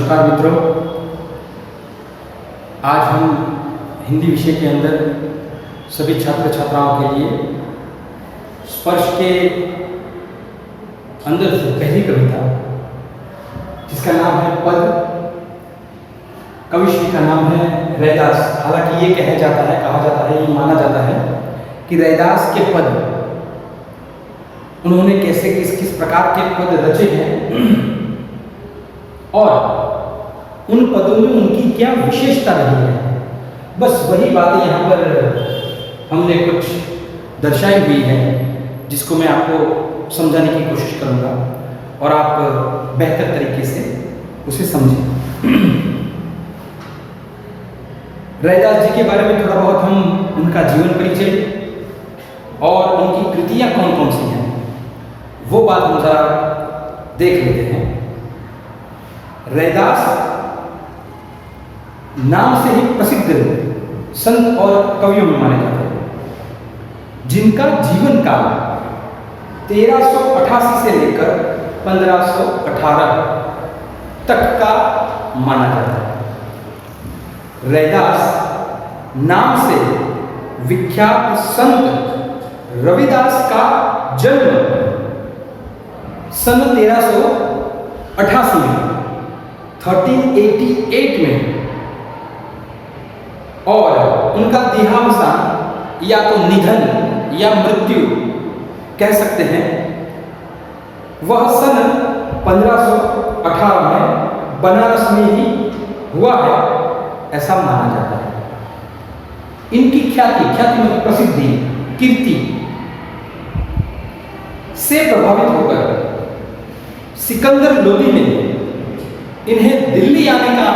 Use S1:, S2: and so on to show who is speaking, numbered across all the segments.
S1: नमस्कार मित्रों, आज हम हिंदी विषय के अंदर सभी छात्र छात्राओं के लिए स्पर्श के अंदर से पहली कविता जिसका नाम है पद। कविश्री का नाम है रैदास। हालांकि ये कहा जाता है, ये माना जाता है कि रैदास के पद उन्होंने कैसे किस प्रकार के पद रचे हैं और उन पदों में उनकी क्या विशेषता रही है। बस वही बातें यहाँ पर हमने कुछ दर्शाई हुई है, जिसको मैं आपको समझाने की कोशिश करूँगा और आप बेहतर तरीके से उसे समझें। रैदास जी के बारे में थोड़ा बहुत हम उनका जीवन परिचय और उनकी कृतियाँ कौन कौन सी हैं वो बात हम जरा देख लेते हैं। रैदास नाम से ही प्रसिद्ध संत और कवियों में माने जाते हैं, जिनका जीवन काल 1388 से लेकर 1518 तक का माना जाता है। रैदास नाम से विख्यात संत रविदास का जन्म सन 1388 में 1388 में और उनका देहावसान या तो निधन या मृत्यु कह सकते हैं, वह सन 1518 में बनारस में ही हुआ है, ऐसा माना जाता है। इनकी ख्याति मतलब प्रसिद्धि, कीर्ति से प्रभावित होकर सिकंदर लोदी ने इन्हें दिल्ली आने का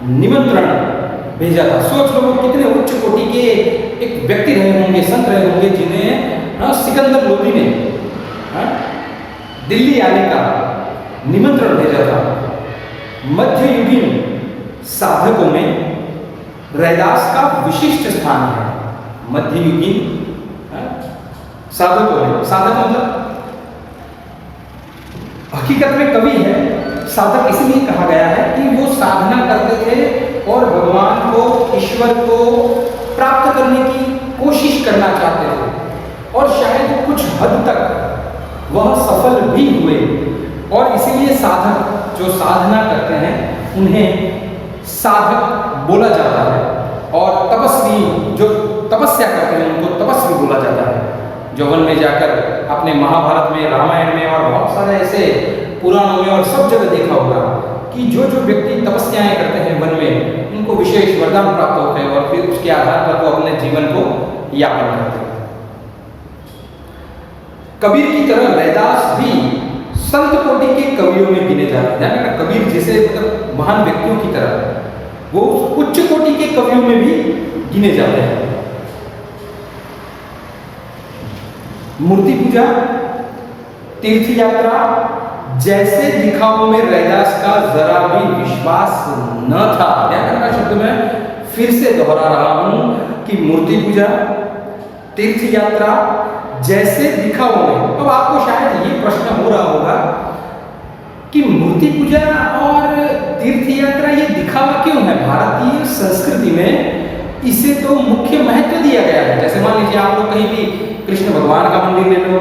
S1: निमंत्रण भेजा था। सोच लो कितने उच्च कोटि के एक व्यक्ति रहे होंगे, संत रहे होंगे, जिन्हें सिकंदर लोदी ने दिल्ली आने का निमंत्रण भेजा था। मध्ययुगीन साधकों में रैदास का विशिष्ट स्थान है। मध्ययुगीन साधकों में, साधक मतलब हकीकत में कवि है, साधक इसलिए कहा गया है कि वो साधना करते थे और भगवान को, ईश्वर को प्राप्त करने की कोशिश करना चाहते थे और शायद कुछ हद तक वह सफल भी हुए। और इसीलिए साधक जो साधना करते हैं उन्हें साधक बोला जाता है और तपस्वी जो तपस्या करते हैं उनको तपस्वी बोला जाता है। जो वन में जाकर अपने महाभारत में, रामायण में और बहुत सारे ऐसे पुराणों में और सब जगह देखा होगा कि जो व्यक्ति तपस्याएं करते हैं वन में, उनको विशेष वरदान प्राप्त होते हैं और फिर उसके आधार पर वो अपने जीवन को यापन करते हैं। कबीर की तरह रैदास भी संत कोटि के कवियों में गिने जाते हैं। कबीर जैसे मतलब महान व्यक्तियों की तरह वो उच्च कोटि के कवियों में भी गिने जाते हैं। मूर्ति पूजा, तीर्थ यात्रा जैसे दिखावों में रैदास का जरा भी विश्वास न था। ध्यान शब्द में फिर से दोहरा रहा हूं कि मूर्ति पूजा, तीर्थ यात्रा जैसे दिखावों में। अब आपको शायद ये प्रश्न हो रहा होगा कि मूर्ति पूजा और तीर्थ यात्रा ये दिखावा क्यों है? भारतीय संस्कृति में इसे तो मुख्य महत्व दिया गया है। जैसे मान लीजिए आप लोग कहीं भी कृष्ण भगवान का मंदिर ले लो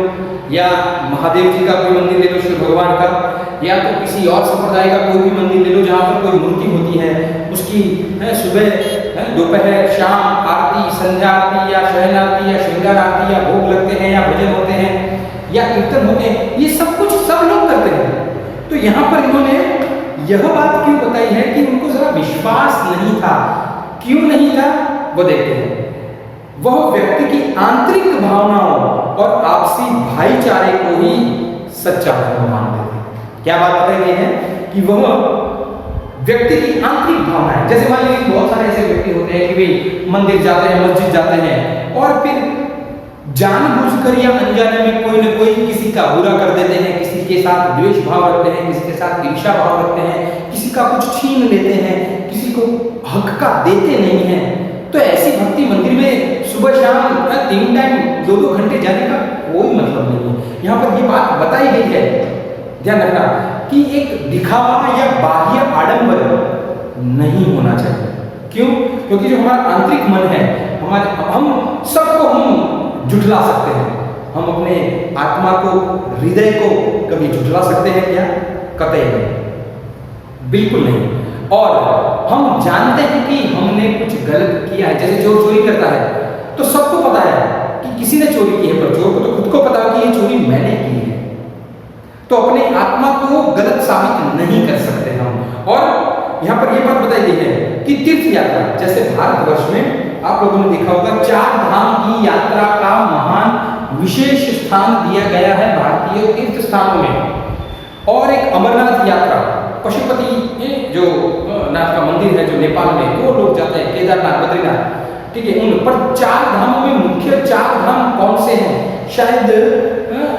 S1: या महादेव जी का कोई मंदिर ले लो, शिव भगवान का, या तो किसी और संप्रदाय का कोई भी मंदिर ले लो जहाँ पर कोई मूर्ति होती है, उसकी सुबह, दोपहर, शाम आरती, संध्या आरती या शयन आरती या श्रृंगार आरती या भोग लगते हैं या भजन होते हैं या कीर्तन होते हैं, ये सब कुछ सब लोग करते हैं। तो यहाँ पर इन्होंने यह बात क्यों बताई है कि उनको जरा विश्वास नहीं था। क्यों नहीं था वो देखते हैं। वह व्यक्ति की आंतरिक भावनाओं और आपसी भाईचारे को ही सच्चा धर्म मानते थे। क्या बात बताई गई है कि वह व्यक्ति की आंतरिक भावनाएं, जैसे मान लीजिए बहुत सारे ऐसे व्यक्ति होते हैं कि भाई मंदिर जाते हैं, मस्जिद जाते हैं और फिर जानबूझकर या अनजाने में कोई न कोई किसी का बुरा कर देते हैं, किसी के साथ द्वेष भाव रखते हैं, किसी के साथ ईर्ष्या भाव रखते हैं, किसी का कुछ छीन लेते हैं, किसी को हक का देते नहीं है। तो ऐसी भक्ति मंदिर में सुबह शाम 3 टाइम 2-2 घंटे जाने का कोई मतलब नहीं है। यहाँ पर ये बात बताई गई है, ध्यान रखना। कि एक दिखावा या बाह्य आडंबर नहीं होना चाहिए। क्यों? क्योंकि जो हमारा आंतरिक मन है, हम सबको हम झुठला सकते हैं। हम अपने आत्मा को, हृदय को कभी झुठला सकते हैं क्या? कतई नहीं, बिल्कुल नहीं। और हम जानते हैं कि हमने कुछ गलत किया है। जैसे चोर चोरी करता है तो सबको पता है कि किसी ने चोरी की है, पर चोर को तो खुद को पता है कि ये चोरी मैंने की है। तो अपने आत्मा को गलत साबित नहीं कर सकते हम। और यहाँ पर ये बात बताई गई है कि तीर्थ यात्रा, जैसे भारतवर्ष में आप लोगों ने देखा होगा 4 धाम की यात्रा का महान विशेष स्थान दिया गया है भारतीय तीर्थ स्थानों में। और एक अमरनाथ यात्रा, पशुपति जो नाथ का मंदिर है जो नेपाल में, वो लोग जाते हैं, केदारनाथ, बद्रीनाथ, ठीक है। उन पर 4 धामों में मुख्य 4 धाम कौन से हैं? शायद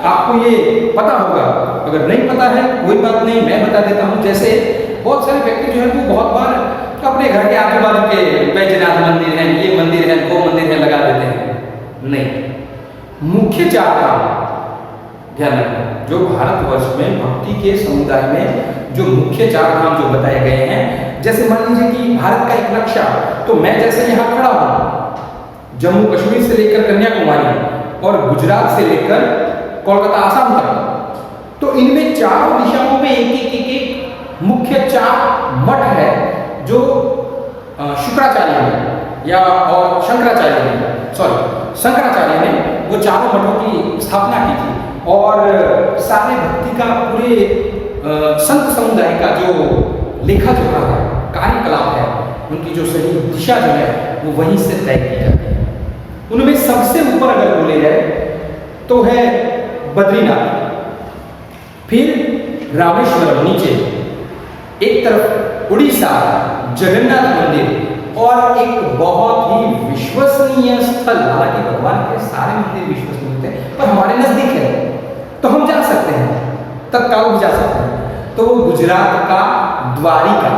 S1: आपको ये पता होगा, अगर नहीं पता है कोई बात नहीं, मैं बता देता हूँ। जैसे बहुत सारे व्यक्ति जो है वो बहुत बार अपने घर के आजू बाजू के बैजनाथ मंदिर है, ये मंदिर है, वो मंदिर है लगा देते हैं। नहीं, मुख्य 4 धाम ध्यान रखना, जो भारतवर्ष में भक्ति के समुदाय में जो मुख्य 4 धाम जो बताए गए हैं। जैसे मान लीजिए कि भारत का एक नक्शा, तो मैं जैसे यहाँ खड़ा हूँ, जम्मू कश्मीर से लेकर कन्याकुमारी और गुजरात से लेकर कोलकाता, आसाम तक, तो इनमें चारों दिशाओं में एक मुख्य 4 मठ है जो शुक्राचार्य ने या और शंकराचार्य ने वो चारों मठों की स्थापना की थी। और सारे भक्ति का, पूरे संत समुदाय का जो लेखा जोखा है, कार्यकलाप है, उनकी जो सही दिशा जो है वो वहीं से तय की जाती है। उनमें सबसे ऊपर अगर बोले जाए तो है बद्रीनाथ, फिर रामेश्वरम नीचे, एक तरफ उड़ीसा जगन्नाथ मंदिर, और एक बहुत ही विश्वसनीय स्थल, हालांकि भगवान के सारे मंदिर विश्वसनीय होते हैं पर हमारे नजदीक है तो हम जा सकते हैं, तत्काल भी जा सकते हैं। तो वो गुजरात का द्वारिका,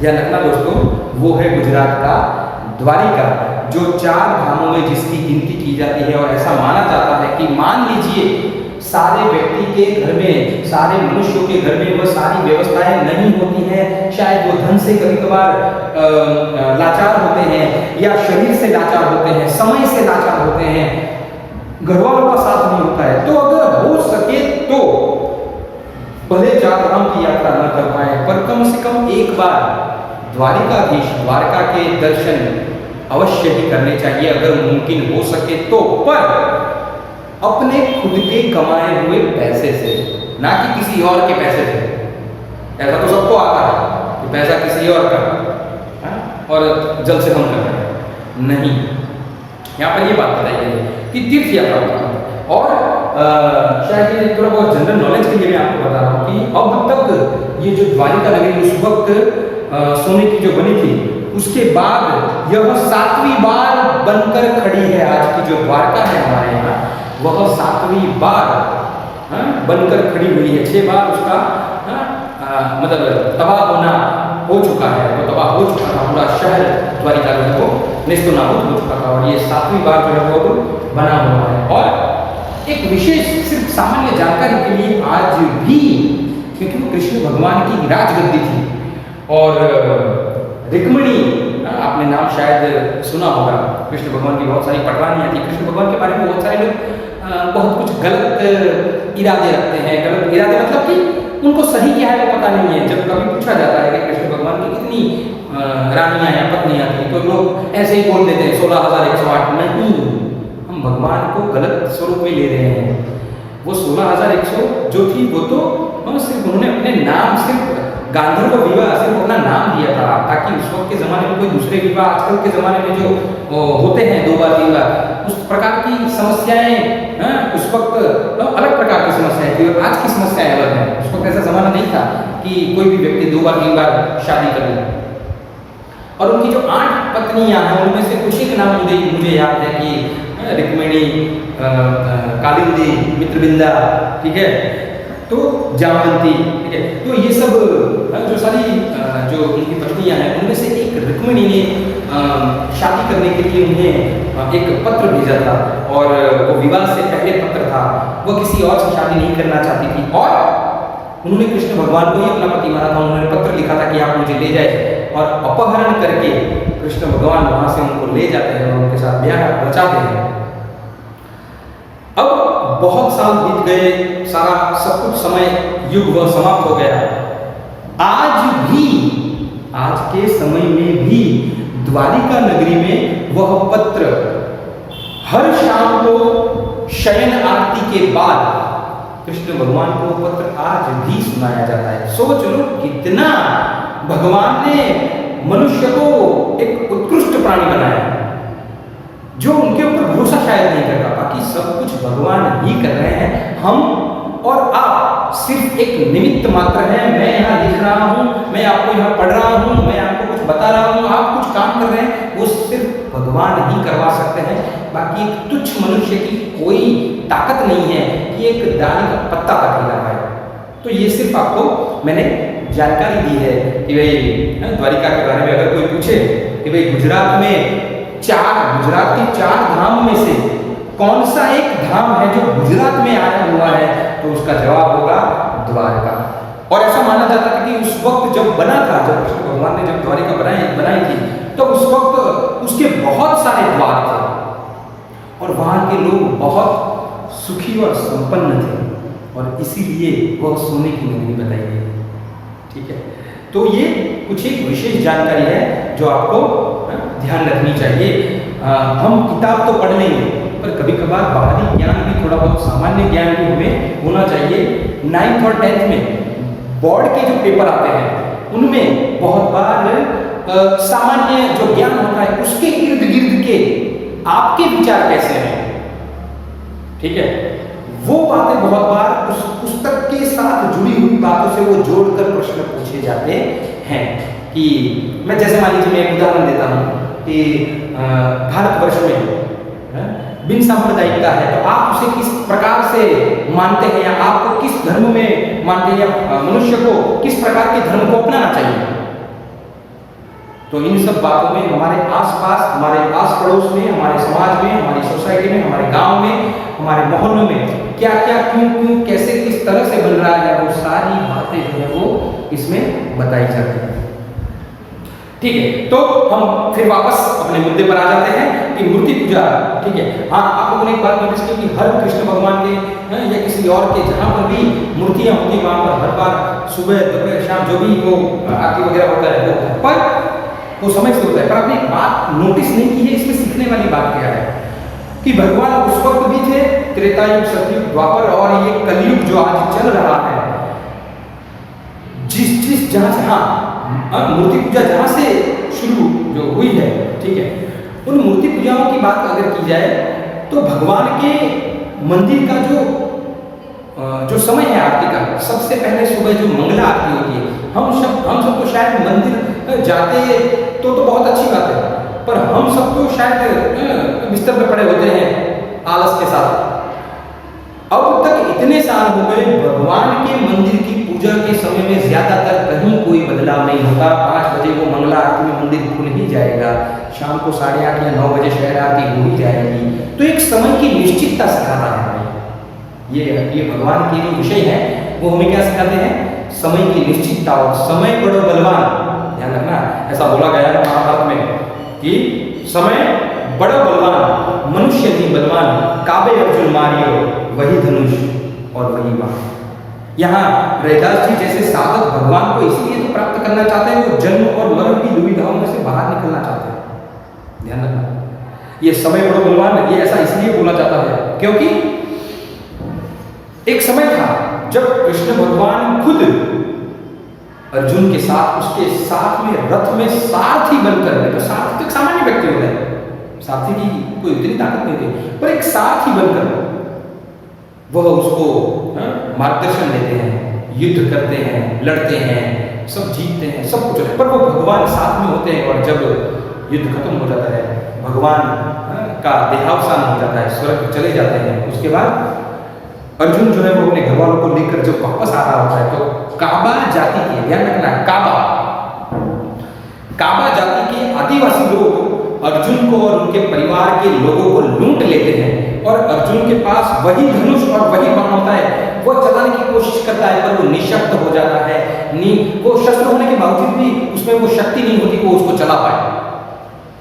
S1: ध्यान रखना दोस्तों, वो है गुजरात का द्वारिका, जो 4 धामों में जिसकी गिनती की जाती है। और ऐसा माना जाता है कि मान लीजिए सारे व्यक्ति के घर में, सारे मनुष्यों के घर में वो सारी व्यवस्थाएं नहीं होती हैं, शायद वो धन से कभी कभार लाचार होते हैं, या शरीर से लाचार होते हैं, समय से लाचार होते हैं, घर वालों का साथ नहीं होता है, तो अगर हो सके तो भले 4 धाम की यात्रा न कर पाए पर कम से कम एक बार द्वारिकाधीश, द्वारका के दर्शन अवश्य ही करने चाहिए अगर मुमकिन हो सके तो। पर अपने खुद के कमाए हुए पैसे से, ना कि किसी और के पैसे से। ऐसा तो सबको आता है कि पैसा किसी और का और जल से हम कर रहे हैं, नहीं। यहाँ पर ये बात बताई गई है कि तीर्थ यात्रा होता है। और शायद ये थोड़ा बहुत जनरल नॉलेज के लिए मैं आपको बता रहा हूँ कि अब तक ये जो द्वारिका नगरी उस वक्त सोने की जो बनी थी, उसके बाद यह 7वीं बार बनकर खड़ी है। आज की जो द्वारका है हमारे यहाँ, वह 7वीं बार बनकर खड़ी हुई है। 6 बार उसका मतलब तबाह होना हो चुका है, वो तबाह हो चुका था, पूरा शहर द्वारिका जो है वो नेस्तनाबूद हो चुका था, और ये 7वीं बार जो है वो बना हुआ है। और एक विशेष सिर्फ सामान्य जानकारी के लिए आज भी, क्योंकि वो कृष्ण भगवान की राजगद्दी थी, और रुक्मिणी, आपने नाम शायद सुना होगा, कृष्ण भगवान की बहुत सारी पटरानियाँ थी। कृष्ण भगवान के बारे में बहुत सारे लोग बहुत कुछ गलत इरादे रखते हैं। गलत इरादे मतलब कि उनको सही क्या है वो पता नहीं है। जब कभी पूछा जाता है कि कृष्ण भगवान की कितनी रानियाँ या पत्नियाँ थी, तो लोग ऐसे ही बोल देते हैं 16,108। नहीं, हम भगवान को गलत स्वरूप में ले रहे हैं। वो 16,100 जो थी वो तो सिर्फ उन्होंने अपने नाम, सिर्फ गांधर्व विवाह सिर्फ अपना नाम दिया था, ताकि उस वक्त के ज़माने में कोई दूसरे विवाह, आजकल के ज़माने में जो होते हैं 2 बार 3 बार, उस प्रकार की समस्याएं उस वक्त अलग प्रकार की समस्याएं थी, और आज की समस्याएं अलग हैं। उस वक्त ऐसा ज़माना नहीं था कि कोई भी व्यक्ति 2 बार 3 बार शादी कर ले। और उनकी जो 8 पत्नियां हैं, उनमें से कुछ एक नाम मुझे याद है कि रुक्मिणी, कालिंदी, मित्रविंदा, ठीक है, तो जामवंती, ठीक है। तो ये सब जो सारी जो उनकी पत्नियां हैं, उनमें से एक रुक्मिणी ने शादी करने के लिए उन्हें एक पत्र भेजा था, और वो विवाह से पहले पत्र था, वो किसी और से शादी नहीं करना चाहती थी। और उन्होंने कृष्ण भगवान को ही अपना पति माना था। उन्होंने पत्र लिखा था कि आप मुझे ले जाए, और अपहरण करके कृष्ण भगवान वहां से उनको ले जाते हैं और उनके साथ ब्याह रचाते हैं। अब बहुत साल बीत गए, सारा सब कुछ समय युग वह समाप्त हो गया। आज भी, आज के समय में भी द्वारिका नगरी में वह पत्र हर शाम को शयन आरती के बाद कृष्ण भगवान को पत्र आज भी सुनाया जाता है। सोच लो कितना भगवान ने मनुष्य को एक उत्कृष्ट प्राणी बनाया, जो उनके ऊपर भरोसा शायद नहीं करता। बाकी सब कुछ भगवान ही कर रहे हैं, हम और आप सिर्फ एक निमित्त मात्र हैं। मैं यहाँ लिख रहा हूँ, मैं आपको यहाँ पढ़ रहा हूँ, मैं आपको कुछ बता रहा हूँ, आप कुछ काम कर रहे हैं, वो सिर्फ भगवान ही करवा सकते हैं। बाकी एक तुच्छ मनुष्य की कोई ताकत नहीं है कि एक दाने का पत्ता तक हिला पाए। तो ये सिर्फ आपको मैंने जानकारी दी है कि भाई द्वारिका के बारे में अगर कोई पूछे कि भाई गुजरात के 4 धाम में से कौन सा एक धाम है जो गुजरात में आया हुआ है, तो उसका जवाब होगा द्वारका। और ऐसा माना जाता है कि उस वक्त जब बना था, जब कृष्ण भगवान ने जब द्वारिका बनाई थी, तो उस वक्त उसके बहुत सारे द्वार थे और वहां के लोग बहुत सुखी और संपन्न थे, और इसीलिए वह सोने की नगरी बताई गई। ठीक है, तो ये कुछ एक विशेष जानकारी है जो आपको ध्यान रखनी चाहिए। हम किताब तो पढ़ लेंगे, पर कभी कभार बाहरी ज्ञान भी, थोड़ा बहुत सामान्य ज्ञान भी हमें होना चाहिए। 9th और 10th में बोर्ड के जो पेपर आते हैं उनमें बहुत बार सामान्य जो ज्ञान होता है उसके इर्द गिर्द के आपके विचार कैसे हैं, ठीक है, वो बातें बहुत बार उस पुस्तक के साथ जुड़ी हुई बातों से वो जोड़कर प्रश्न पूछे जाते हैं। कि मैं जैसे मान लीजिए मैं एक उदाहरण देता हूँ कि भारतवर्ष में बिन सांप्रदायिकता है, तो आप उसे किस प्रकार से मानते हैं, या आपको किस धर्म में मानते हैं, या मनुष्य को किस प्रकार के धर्म को अपनाना चाहिए। तो इन सब बातों में हमारे आसपास, हमारे आस पड़ोस में, हमारे समाज में, हमारी सोसाइटी में, हमारे गांव में, हमारे मोहल्लों में क्या क्या क्यों कैसे किस तरह से बन रहा है, वो सारी बातें जो है वो इसमें बताई जाती है। ठीक है, तो हम फिर वापस अपने मुद्दे पर आ जाते हैं कि मूर्ति पूजा। ठीक है, हाँ, आप लोगों ने एक बात नोटिस की कि हर कृष्ण भगवान के या किसी और के जहाँ पर भी मूर्तियाँ होती है, वहाँ पर हर बार सुबह दोपहर शाम जो भी वो आरती वगैरह होता है वो पर वो समय से होता है। पर आपने एक बात नोटिस नहीं की है, इसमें सीखने वाली बात क्या है कि भगवान उस वक्त भी थे, त्रेतायुग, सतयुग, द्वापर और ये कलयुग जो आज चल रहा है, जिस जहाँ मूर्ति पूजा जहाँ से शुरू जो हुई है, ठीक है, उन मूर्ति पूजाओं की बात अगर की जाए तो भगवान के मंदिर का जो समय है आरती का, सबसे पहले सुबह जो मंगला आरती होती है, हम सब तो शायद मंदिर जाते तो बहुत अच्छी बात है, पर हम सब तो शायद बिस्तर पे पड़े होते हैं आलस के साथ। अब तक इतने साल हो गए, भगवान के मंदिर की पूजा के समय में ज्यादातर कहीं कोई बदलाव नहीं होता। 5 बजे वो मंगला आरती में मंदिर खुल ही जाएगा, शाम को 8:30 या 9 बजे शहर आरती हो ही जाएगी। तो एक समय की निश्चितता सिखाता है ये भगवान के जो विषय है वो हमें क्या सिखाते हैं, समय की निश्चितता। और समय बड़ो बलवान, ध्यान रखना, ऐसा बोला गया है महाभारत में कि समय बड़ा बलवान, मनुष्य नहीं बलवान, काबे अर्जुन मारियो, वही धनुष और वही बाण। यहाँ रैदास जी जैसे साधक भगवान को इसीलिए तो प्राप्त करना चाहते हैं, वो जन्म और मरण की दुविधाओं में से बाहर निकलना चाहते हैं। ध्यान रखना, ये समय बड़ा बलवान, ये ऐसा इसलिए बोला जाता है क्योंकि एक समय था जब कृष्ण भगवान खुद अर्जुन के साथ, उसके साथ में रथ में सारथी बनकर, तो सारथी तो एक सामान्य व्यक्ति होता है, सारथी की कोई उतनी ताकत नहीं थी, पर एक सारथी बनकर वह उसको मार्गदर्शन देते हैं, युद्ध करते हैं, लड़ते हैं, सब जीतते हैं, सब कुछ होता है, पर वो भगवान साथ में होते हैं। और जब युद्ध खत्म हो जाता है, भगवान का देहावसान हो जाता है, स्वर्ग चले जाते हैं, उसके बाद अर्जुन जो है वो अपने घर वालों को लेकर जब वापस आ रहा होता है, तो काबा जाति के, ध्यान रखना, काबा जाति के आदिवासी लोग अर्जुन को और उनके परिवार के लोगों को लूट लेते हैं और अर्जुन के पास वही धनुष और वही बाण होता है, वो चलाने की कोशिश करता है पर वो निशक्त हो जाता है। वो शस्त्र होने के बावजूद भी उसमें वो शक्ति नहीं होती कि वो उसको चला पाए।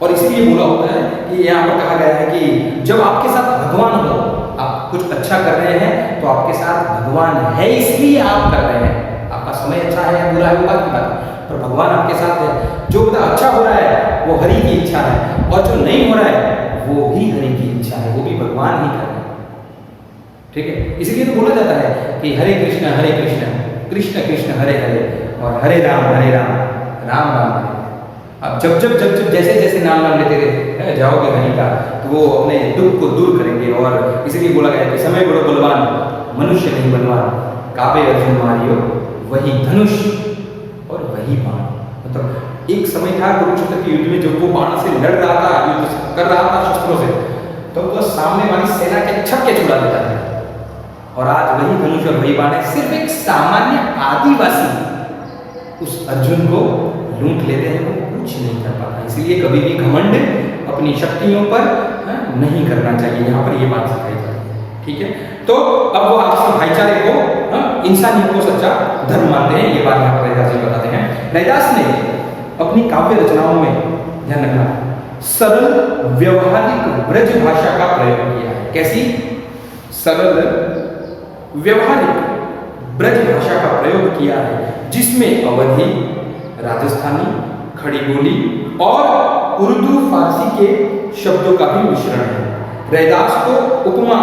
S1: और इसलिए बोला होता है कि यहाँ पर कहा गया है कि जब आपके साथ भगवान हो, आप कुछ अच्छा कर रहे हैं तो आपके साथ भगवान है, इसलिए आप कर रहे हैं। आपका समय अच्छा है या बुरा है वो बात की बात, पर भगवान आपके साथ है। जो अच्छा हो रहा है वो हरि की इच्छा है और जो नहीं हो रहा है वो भी हरि की इच्छा है, वो भी भगवान ही कर रहे हैं। ठीक है, इसलिए तो बोला जाता है कि हरे कृष्ण कृष्ण कृष्ण हरे हरे और हरे राम राम राम हरे। अब जब जैसे जैसे नाम लेते जाओगे हरि का तो वो अपने दुख को दूर करेंगे। और इसलिए बोला गया कि समय बड़ो बलवान मनुष्य नहीं बलवान, काबे अर्जुन मारियो वही धनुष और वही बाण। मतलब एक समय था कुरुक्षेत्र के युद्ध में जब वो बाण से लड़ रहा था, युद्ध कर रहा था शस्त्रों से, तो वो सामने वाली सेना के छक्के छुड़ा देता था। और आज वही धनुष और वही बाण है, सिर्फ एक सामान्य आदिवासी उस अर्जुन को लूट लेते हैं, वो कुछ नहीं कर पाता। इसलिए कभी भी घमंड अपनी शक्तियों पर नहीं करना चाहिए, यहाँ पर ये बात सिखाई जाती है। ठीक है, तो अब वो आपसी भाईचारे को, इंसानियत को सच्चा धर्म मानते हैं, ये बात यहाँ पर रैदास जी बताते हैं। रैदास ने अपनी काव्य रचनाओं में ध्यान रखना सरल व्यवहारिक ब्रज भाषा का प्रयोग किया है। कैसी? सरल व्यवहारिक ब्रज भाषा का प्रयोग किया है, जिसमें अवधी, राजस्थानी, खड़ी बोली और उर्दू फारसी के शब्दों का भी मिश्रण है। रैदास को उपमा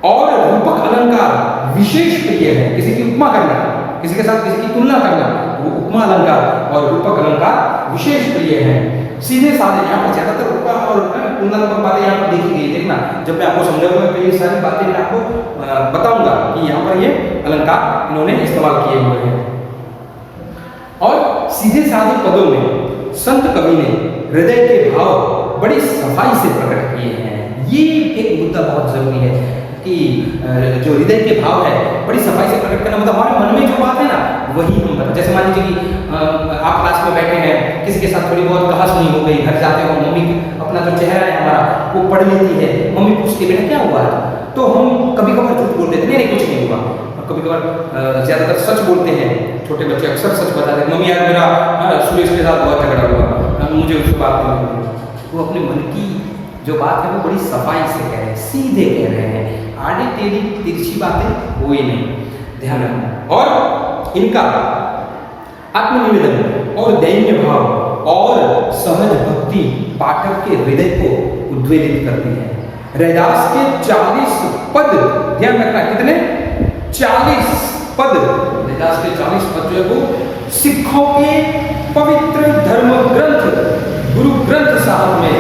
S1: और रूपक अलंकार विशेष प्रिय है। किसी की उपमा करना, किसी के साथ किसी की तुलना करना, वो उपमा अलंकार और रूपक अलंकार विशेष प्रिय है। सीधे साधे, यहाँ पर ज्यादातर उपमा और तुलनात्मक बातें यहाँ पर देखी गई। देखना, जब मैं आपको समझाऊंगा तो ये सारी बातें मैं आपको बताऊंगा कि यहाँ पर ये अलंकार इन्होंने इस्तेमाल किए हुए हैं। और सीधे साधे पदों में संत कवि ने हृदय के भाव बड़ी सफाई से प्रकट किए हैं। ये एक मुद्दा बहुत जरूरी है कि जो हृदय के भाव है बड़ी सफाई से प्रकट करना, मतलब हमारे मन में जो बात है ना वही हम बताते। जैसे मान लीजिए कि आप क्लास में बैठे हैं, किसी के साथ थोड़ी बहुत कहा सुनी हो गई, घर जाते हो मम्मी अपना जो चेहरा है हमारा वो पढ़ लेती है, मम्मी पूछती है बेटा क्या हुआ, तो हम कभी कभार झूठ बोल देते नहीं कुछ नहीं हुआ। कभी कभार ज्यादातर सच बोलते हैं, छोटे बच्चे अक्सर सच बताते हैं, मम्मी यार मेरा सुरेश के साथ बहुत झगड़ा हुआ, मुझे उसकी बात नहीं हुई। वो अपने मन की जो बात है वो बड़ी सफाई से कह रहे हैं, सीधे कह रहे हैं, आड़ी टेढ़ी तिरछी बातें कोई नहीं, ध्यान रखना। और इनका आत्मनिवेदन और दैन्य भाव और सहज भक्ति पाठक के हृदय को उद्वेलित करती है। रैदास के 40 पद, ध्यान रखना कितने, 40 पद, रैदास के 40 पद जो है वो सिखों के पवित्र धर्म ग्रंथ गुरु ग्रंथ साहब में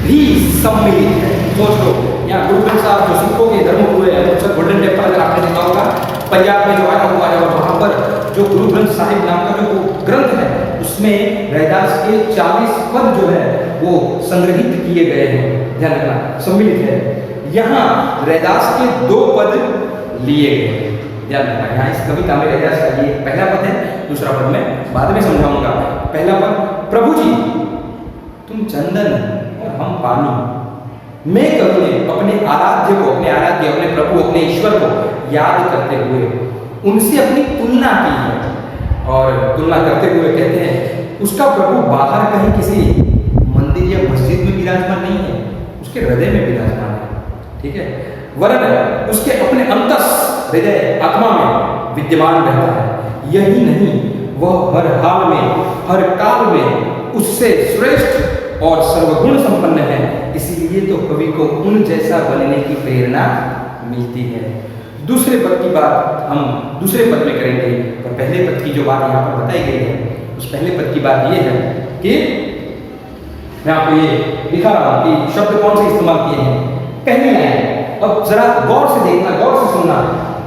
S1: भी सम्मिलित है। सोच लो, यहाँ गुरु ग्रंथ साहब जो सिखों के धर्म गुरु है, गोल्डन टेम्पल अगर आपने देखा होगा पंजाब में जो आया हुआ है, और वहाँ पर जो गुरु ग्रंथ साहिब नाम का जो ग्रंथ है उसमें रैदास के 40 पद जो है वो संग्रहित किए गए हैं, ध्यान रखना, सम्मिलित है। यहाँ रैदास के 2 पद लिए गए, ध्यान रखना। यहाँ इस कविता में रैदास का ये पहला पद है, दूसरा पद मैं बाद में समझाऊंगा। पहला पद, प्रभु जी तुम चंदन और हम पानी। मैं कवि ने अपने आराध्य को, अपने प्रभु, अपने ईश्वर को याद करते हुए उनसे अपनी तुलना की है, और तुलना करते हुए कहते हैं उसका प्रभु बाहर कहीं किसी मंदिर या मस्जिद में विराजमान नहीं है, उसके हृदय में विराजमान है। ठीक है, वरन उसके अपने अंतस हृदय आत्मा में विद्यमान रहता है। यही नहीं, वह हर हाल में, हर काल में उससे श्रेष्ठ और सर्वगुण संपन्न है, इसीलिए तो कवि को उन जैसा बनने की प्रेरणा मिलती है। दूसरे पद की बात हम दूसरे पद में करेंगे, पर पहले पद की जो बात यहाँ पर बताई गई है उस पहले पद की बात ये है कि मैं आपको ये दिखा रहा हूँ कि शब्द कौन से इस्तेमाल किए हैं। पहली लाइन, अब जरा गौर से देखना, गौर से सुनना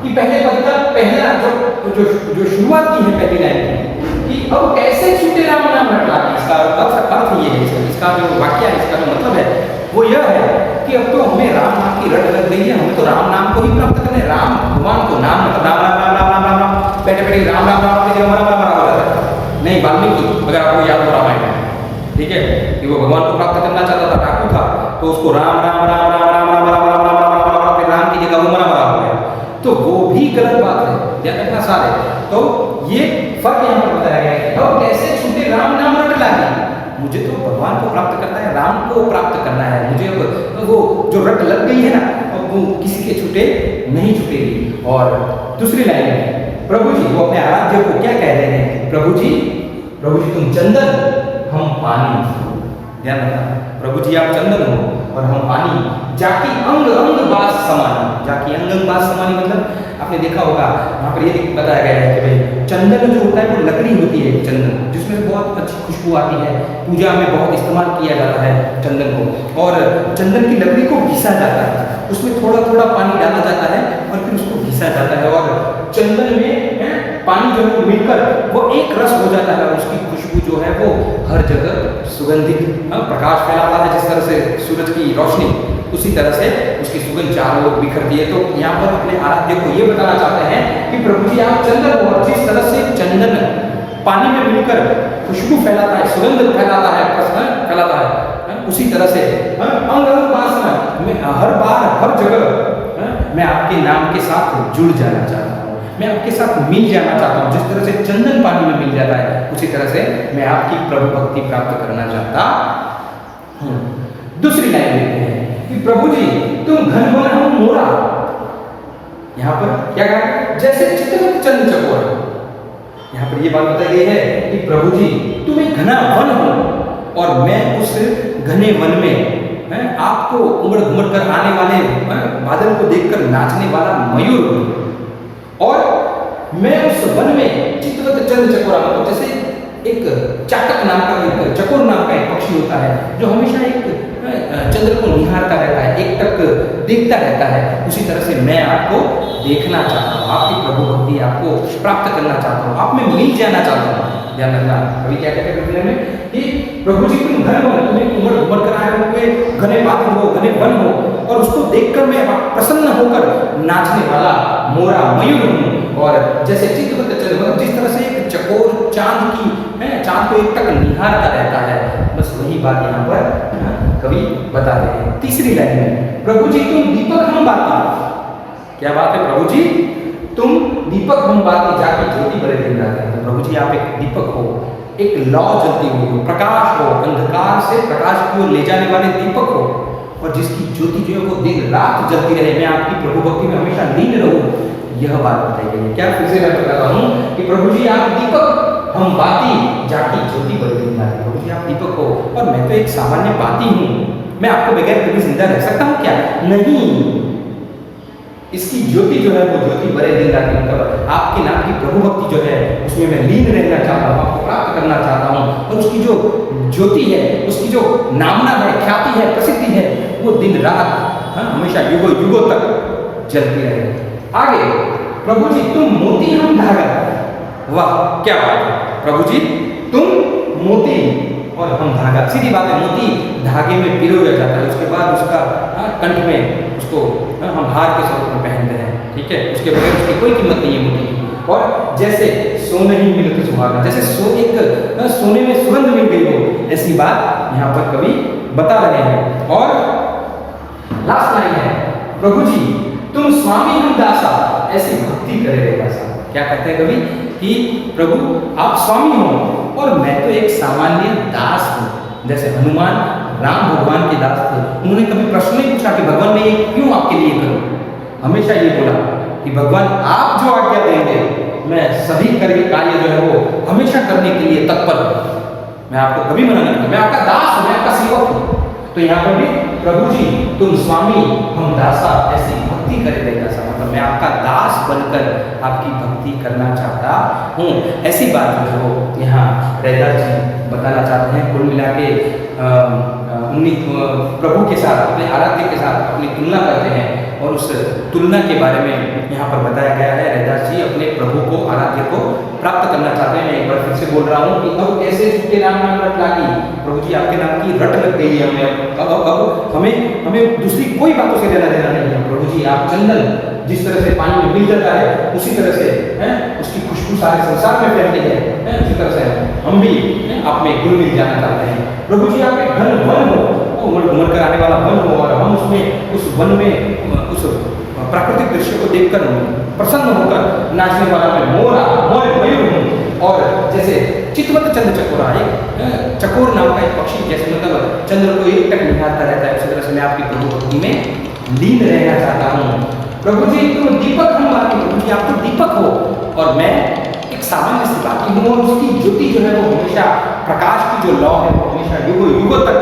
S1: कि पहले पद का पहला जो शुरुआत की है पहली लाइन की, कि अब कैसे छूटे राम नाम रटला। इसका अर्थ ये है, इसका जो वाक्य है, इसका जो मतलब है वो यह है कि अब तो हमें राम नाम की रट लग गई है, हमें तो राम नाम को ही प्राप्त करने, राम भगवान को नाम, मतलब राम राम राम राम राम राम राम, बैठे बैठे राम राम राम राम नहीं, वाल्मीकि अगर आपको याद हो रामायण, ठीक है, कि वो भगवान को प्राप्त करना चाहता था, डाकू था, तो उसको राम राम राम राम राम राम राम राम राम राम राम राम, फिर राम की जगह वो मरा मरा हो गया, तो वो भी गलत बात है, ध्यान रखना सारे। तो ये फर्क यहाँ पर बताया गया है। और कैसे छूटे राम नाम रट लागी, मुझे तो भगवान को प्राप्त करना है, राम को प्राप्त करना है, मुझे वो जो रट लग गई है ना, अब वो किसी के छूटे नहीं छूटेगी। और दूसरी लाइन में प्रभु जी वो अपने आराध्य को क्या कह रहे हैं, प्रभु जी तुम चंदन हम पानी, ध्यान रखना, प्रभु जी आप चंदन हो और हम पानी, जाकी अंग अंग बास समानी, जाकी अंग अंग बास समानी मतलब आपने देखा होगा वहाँ पर ये बताया गया है कि भाई चंदन जो होता है वो लकड़ी होती है, चंदन जिसमें से बहुत अच्छी खुशबू आती है, पूजा में बहुत इस्तेमाल किया जाता है चंदन को, और चंदन की लकड़ी को घिसा जाता है, उसमें थोड़ा थोड़ा पानी डाला जाता है और फिर उसको घिसा जाता है, और चंदन में पानी जो है मिलकर वो एक रस हो जाता है, और उसकी खुशबू जो है वो हर जगह सुगंधित प्रकाश फैलाता है, जिस तरह से सूरज की रोशनी, उसी तरह से उसकी सुगंध चारों ओर बिखरती है। तो यहाँ पर अपने आराध्य को ये बताना चाहते हैं कि प्रभु जी आप चंदन हो, और जिस तरह से चंदन पानी में मिलकर खुशबू फैलाता है, सुगंध फैलाता है, उसी तरह से अंग अंग बास में हर बार हर जगह मैं आपके नाम के साथ जुड़ जाना चाहता हूँ, मैं आपके साथ मिल जाना चाहता हूँ, जिस तरह से चंदन पानी में मिल जाता है, उसी तरह से मैं आपकी प्रभु भक्ति प्राप्त करना चाहता हूँ। दूसरी लाइन देखते हैं कि प्रभु जी तुम घन वन हम मोरा, यहाँ पर क्या कहा, जैसे चित्रवत चंद्र चकोर, यहाँ पर ये बात बताई गई है कि प्रभु जी तुम एक घना वन हो और मैं उस घने वन में आपको उमड़ घुमड़ कर आने वाले बादल को देखकर नाचने वाला मयूर हूँ, और मैं उस वन में चित्रवत चंद्र चकोरा, मतलब जैसे एक चातक नाम का, एक चकोर नाम का एक पक्षी होता है जो हमेशा एक चंद्र को निहारता रहता है, एक टक देखता रहता है, उसी तरह से मैं आपको देखना चाहता हूँ, आपकी प्रभु भक्ति आपको प्राप्त करना चाहता हूँ, आप में मिल जाना चाहता हूँ। ध्यान रखना, अभी क्या कहते हैं कि प्रभु जी तुम घन वन, तुम्हें उमड़ घुमड़ कर आए हुए घने बादल हो, घने वन हो, और उसको देखकर मैं प्रसन्न होकर नाचने वाला मोरा मयूर हूँ, और जैसे चित्रवत चंद्र, मतलब जिस तरह से एक चकोर चांद को एक टक निहारता रहता है, बस वही बात यहाँ पर कवि बता रहे हैं। तीसरी लाइन में प्रभु जी तुम दीपक हम बाती, क्या बात है, प्रभु जी तुम दीपक हम बाती, जाके ज्योति बड़े दिन रहते हैं, प्रभु जी आप एक दीपक हो, एक लौ जलती हुई हो, प्रकाश हो, अंधकार से प्रकाश की ओर ले जाने वाले दीपक हो, और जिसकी ज्योति जो है वो दिन रात जलती रहे, मैं आपकी प्रभु भक्ति में हमेशा लीन रहूं, यह बात बताई गई है। क्या फिर से मैं बता रहा हूँ कि प्रभु जी आप दीपक हम बाती, जाकी ज्योति बड़ी दिन रहती, प्रभु जी आप दीपक हो और मैं तो एक सामान्य बाती हूँ, मैं आपको बगैर कभी जिंदा रह सकता हूँ क्या, नहीं, इसकी ज्योति जो है वो ज्योति बड़े दिन रात, मतलब आपके नाम की प्रभु भक्ति जो है उसमें मैं लीन रहना चाहता हूँ, आपको प्राप्त करना चाहता हूँ, और उसकी जो ज्योति है, उसकी जो नामना है, ख्याति है, प्रसिद्धि है, वो दिन रात हमेशा युगों युगों तक जलती रहे। आगे प्रभु जी तुम मोती हम धागा, वाह क्या बात है, प्रभु जी तुम मोती और हम धागा, सीधी बात है, मोती धागे में पिरोया जाता है, उसके बाद उसका कंठ में उसको हम हार के स्वरूप में पहनते हैं, ठीक है, उसके बगैर उसकी कोई कीमत नहीं है मोती की। और जैसे सोने ही मिलते सुहागा, जैसे सोने में सुगंध मिल गई हो, ऐसी बात यहाँ पर कवि बता रहे हैं। और लास्ट लाइन है प्रभु जी तुम स्वामी हम दासा, ऐसी भक्ति करे रे दासा, क्या कहते हैं कवि कि प्रभु आप स्वामी हो और मैं तो एक सामान्य दास हूँ, जैसे हनुमान राम भगवान के दास थे, उन्होंने कभी प्रश्न नहीं पूछा कि भगवान मैं ये क्यों आपके लिए करूं, हमेशा ये बोला कि भगवान आप जो आज्ञा देंगे मैं सभी कार्य जो है वो हमेशा करने के लिए तत्पर हूं, मैं आपको कभी मना नहीं करूंगा, मैं आपका दास हूं, मैं आपका सेवक हूं। तो यहाँ पर भी प्रभु जी तुम स्वामी हम दासा, ऐसी भक्ति करे रे दासा, मतलब मैं आपका दास बनकर आपकी भक्ति करना चाहता हूँ, ऐसी बात जो है वो यहाँ रैदास जी बताना चाहते हैं। कुल मिला के प्रभु के साथ, अपने आराध्य के साथ अपनी तुलना करते हैं, और उस तुलना के बारे में यहाँ पर बताया गया है। रैदास जी अपने प्रभु को, आराध्य को प्राप्त करना चाहते हैं। मैं एक बार फिर से बोल रहा हूँ कि अब कैसे छूटे राम नाम रट लागी, प्रभु जी आपके नाम की रट लग गई है हमें, अब हमें दूसरी कोई बातों से लेना देना नहीं है। प्रभु जी आप चंदन जिस तरह से पानी में मिल जाता है, उसी तरह से उसकी खुशबू सारे संसार में फैलती है, उसी तरह से हम भी आप में घुल मिल जाना चाहते हैं। प्रभु जी आपके घर वन हो, उमड़ कर आने वाला वन हो, और हम उसमें उस वन में उस प्राकृतिक दृश्य को देखकर प्रसन्न होकर नाचने वाला मैं मयूर हूँ। और जैसे चितवत चंद्र चकोरा, एक चकोर नाम का एक पक्षी जैसे मतलब चंद्र को एक टक निहारता रहता है, उसी तरह से मैं आपकी प्रभु भक्ति में लीन रहना चाहता हूँ। प्रभु जी तुम दीपक हूँ, आपके प्रभु जी आप तो दीपक हो और मैं एक सामान्य सी बाती हूँ, और उसकी ज्योति जो है वो हमेशा प्रकाश की जो लौ है वो हमेशा युगों तक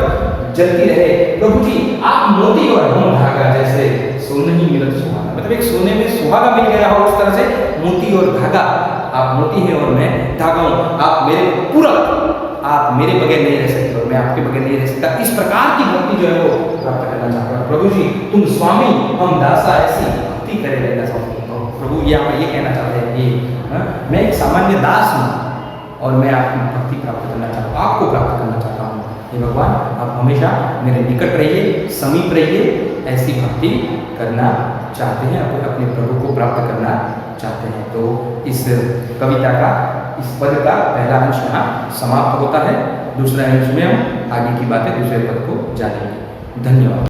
S1: जलती रहे। प्रभु जी आप मोती और हम धागा, जैसे सोने ही मिलत सुहागा, मतलब एक सोने में सुहागा मिल गया हो, उस तरह से मोती और धागा, आप मोती हैं और मैं धागा हूँ, आप मेरे पूरक, आप मेरे बगैर नहीं रह सकते और मैं आपके बगैर नहीं रह सकता। इस प्रकार की भक्ति जो है वो प्राप्त करना चाहता हूँ। प्रभु जी तुम स्वामी हम दासा, ऐसी भक्ति करे रहना चाहता हूँ। प्रभु ये आप ये कहना चाहते हैं कि मैं एक सामान्य दास हूँ और मैं आपकी भक्ति प्राप्त करना चाहता हूँ, आपको प्राप्त करना चाहता हूँ। हे भगवान आप हमेशा मेरे निकट रहिए, समीप रहिए, ऐसी भक्ति करना चाहते हैं, अपने प्रभु को प्राप्त करना चाहते हैं। तो इस कविता का, इस पद का पहला अंश यहाँ समाप्त होता है। दूसरे अंश में हम आगे की बातें दूसरे पद को जानेंगे। धन्यवाद।